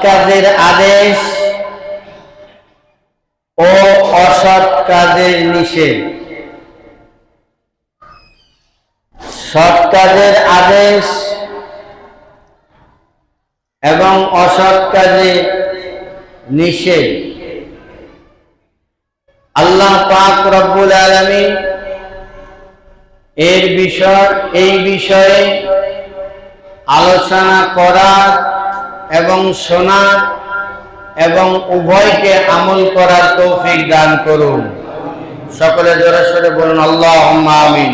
কাজের আদেশ ও অসৎ কাজের নিষেধ। সৎ কাজের আদেশ এবং অসৎ কাজে নিষেধ আল্লাহ পাক রব্বুল আলামিন এই বিষয়ে আলোচনা করার এবং শোনার এবং উভয়কে আমল করার তৌফিক দান করুন। সকলে জোরে সোরে বলুন আল্লাহুম্মা আমিন।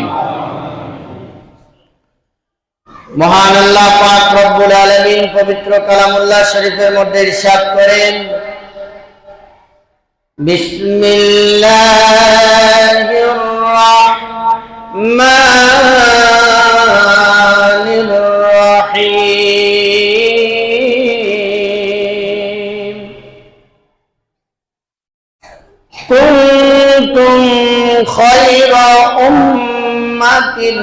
মহান আল্লাহ পাক রব্বুল আলামিন পবিত্র কালামুল্লাহ শরীফের মধ্যে ইরশাদ করেন, বিসমিল্লাহির রাহমানির রাহিম। কুনতুম খায়রা উম্মাতিন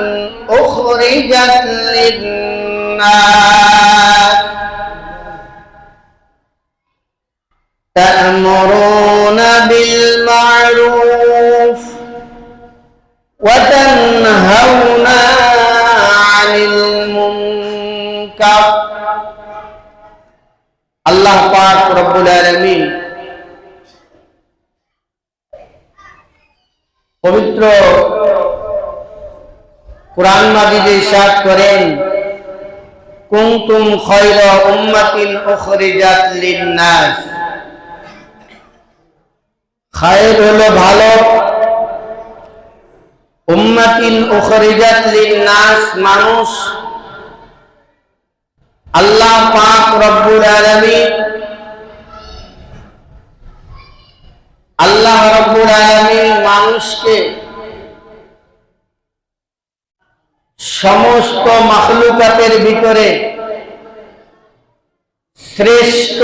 উখরিজাত লিন-নাস তা'মুরুনা বিল মা'রুফ ওয়া তানহাউনা 'আনিল মুনকার। আল্লাহ পাক রব্বুল আলামিন পবিত্র কুরআন মাজিদে ইরশাদ করেন, কুনতুম খায়রা উম্মাতিন উখরিজাত লিন-নাস। খায়র হলো ভালো, উম্মাতিন উখরিজাত লিন-নাস মানুষ। আল্লাহ পাক রব্বুল আলামিন মানুষকে সমস্ত মাখলুকাতের ভিতরে শ্রেষ্ঠ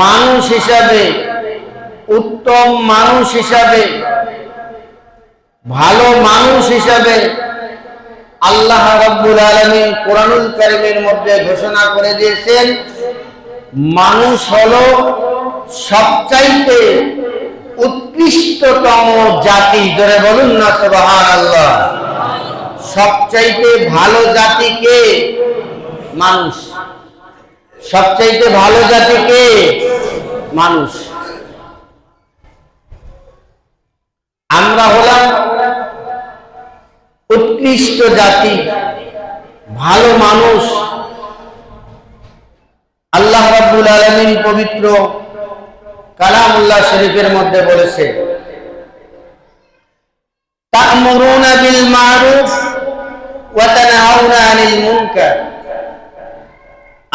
মানুষ হিসাবে, উত্তম মানুষ হিসাবে, ভালো মানুষ হিসাবে আল্লাহ রাব্বুল আলামিন কোরআনুল কারীমের মধ্যে ঘোষণা করে দিয়েছেন, মানুষ হলো সবচাইতে উৎকৃষ্টতম জাতি। জোরে বলুন না সুবহানাল্লাহ। সবচাইতে ভালো জাতি কে? মানুষ। সবচাইতে ভালো জাতি কে? মানুষ। আমরা হলাম উৎকৃষ্ট জাতি, ভালো মানুষ। আল্লাহ রাব্বুল আলামিন পবিত্র কালামুল্লাহ শরীফের মধ্যে বলেছে, তা'মুরুনা বিল মা'রুফ ওয়া তানহাউনা আনিল মুনকার।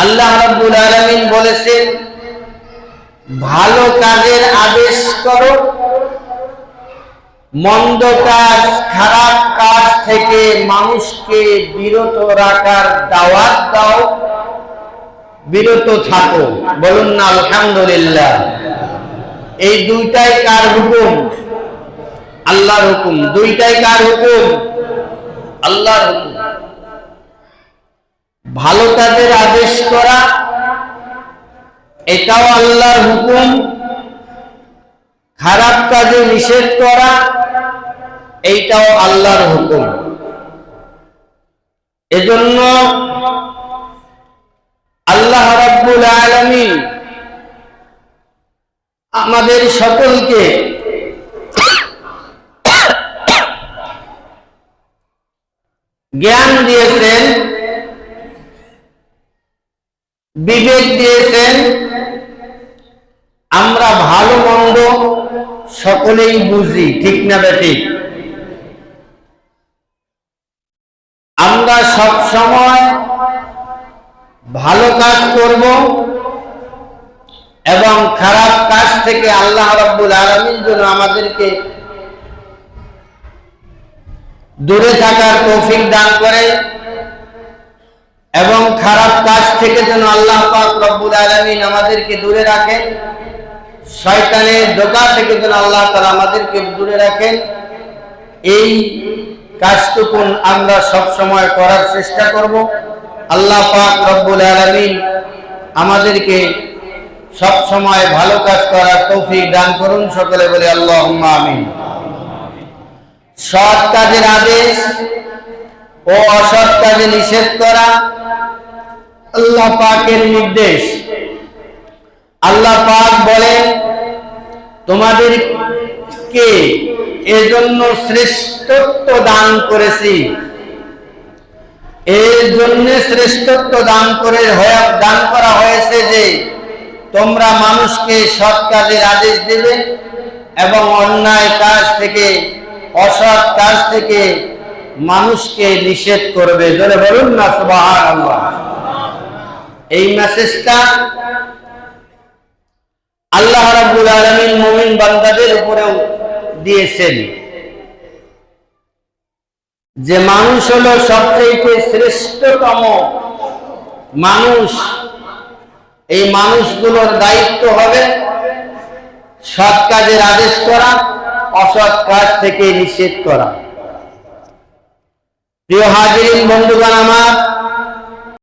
আল্লাহ রাব্বুল আলামিন বলেছেন, ভালো কাজের আদেশ করো, মন্দ কাজ, খারাপ কাজ থেকে মানুষকে বিরত রাখার দাওয়াত দাও, বিরত থাকো। বলুন না আলহামদুলিল্লাহ। এই দুইটাই কার হুকুম? আল্লাহর হুকুম। দুইটাই কার হুকুম? আল্লাহর হুকুম। ভালো কাজের আদেশ করা এটাও আল্লাহর হুকুম, খারাপ কাজে নিষেধ করা এইটাও আল্লাহর হুকুম। এজন্য আল্লাহ রাব্বুল আলামিন আমাদের সকলকে জ্ঞান দিয়েছেন, বিবেক দিয়েছেন। আমরা ভালো মন্দ সকলেই বুঝি, ঠিক না বেঠিক? আমরা সব সময় ভালো কাজ করব এবং খারাপ কাজ থেকে আল্লাহ রাব্বুল আলামিন যেন আমাদেরকে দূরে থাকার তৌফিক দান করে এবং খারাপ কাজ থেকে যেন আল্লাহ পাক রব্বুল আলামিন আমাদেরকে দূরে রাখেন, শয়তানের ধোঁকা থেকে যেন আল্লাহ তাআলা আমাদেরকে দূরে রাখেন। এই কাজটুকুন আমরা সব সময় করার চেষ্টা করব। আল্লাহ পাক রব্বুল আলামিন আমাদেরকে সব সময় ভালো কাজ করার তৌফিক দান করুন। সকলে বলি আল্লাহুম্মা আমিন। সৎ কাজের আদেশ ও অসৎ কাজে নিষেধ করা আল্লাহ পাকের নির্দেশ। আল্লাহ পাক বলেন, তোমাদেরকে এজন্য শ্রেষ্ঠত্ব দান করেছি, এর জন্য শ্রেষ্ঠত্ব দান করা হয়েছে যে তোমরা মানুষকে সৎ কাজের আদেশ দেবে এবং অন্যায় কাজ থেকে, অসৎ কাজ থেকে মানুষকে নিষেধ করবে। জোরে বলুন না সুবহানাল্লাহ। এই মেসেজটা আল্লাহ রাব্বুল আলামিন মুমিন বান্দাদের উপরেও দিয়েছেন যে মানুষ হলো সবচেয়ে শ্রেষ্ঠতম মানুষ। এই মানুষগুলোর দায়িত্ব হবে সৎ কাজের আদেশ করা, অসৎ কাজ থেকে নিষেধ করা। প্রিয় হাজিরিন, বন্ধুগণ আমার,